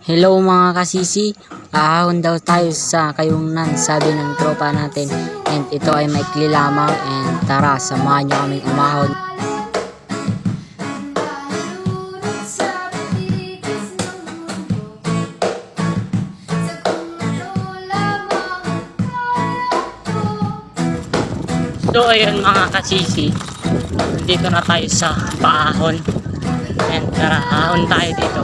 Hello mga kasisi, ahon daw tayo sa Kayumnan, sabi ng tropa natin. And ito ay maikli lamang, and tara, samahan nyo kaming umahon. So ayun mga kasisi, dito na tayo sa paahon. And tara, ahon tayo dito.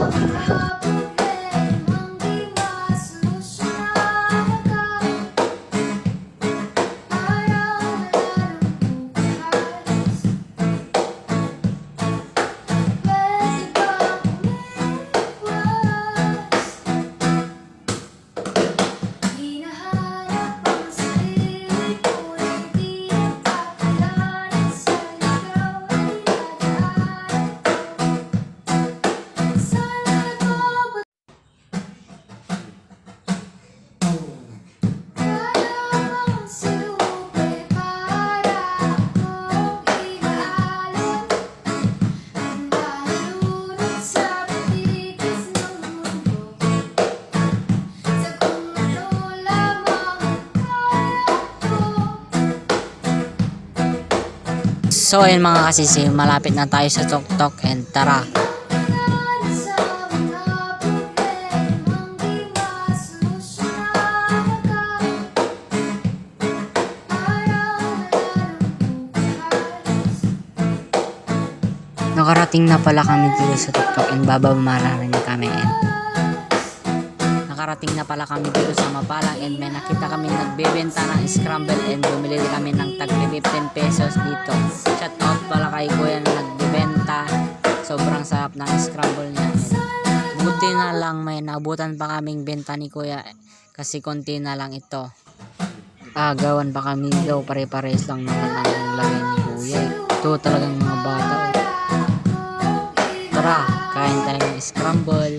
So ayun mga kasisi, malapit na tayo sa tuktok, and tara. Nakarating na pala kami dito sa tuktok, and babamararan na kami. And nakarating na pala kami dito sa Mapalang, and may nakita kami nagbebenta ng scramble, and bumili kami ng tag 15 pesos dito. Shout out pala kay kuya na nagbebenta, sobrang sarap ng scramble niya. And buti na lang may nabutan pa kaming benta ni kuya, kasi konti na lang ito. Agawan pa kami daw, pare-pares lang naman ang lagay ni kuya. Ito talagang mga bata. Tara, kain tayo ng scramble.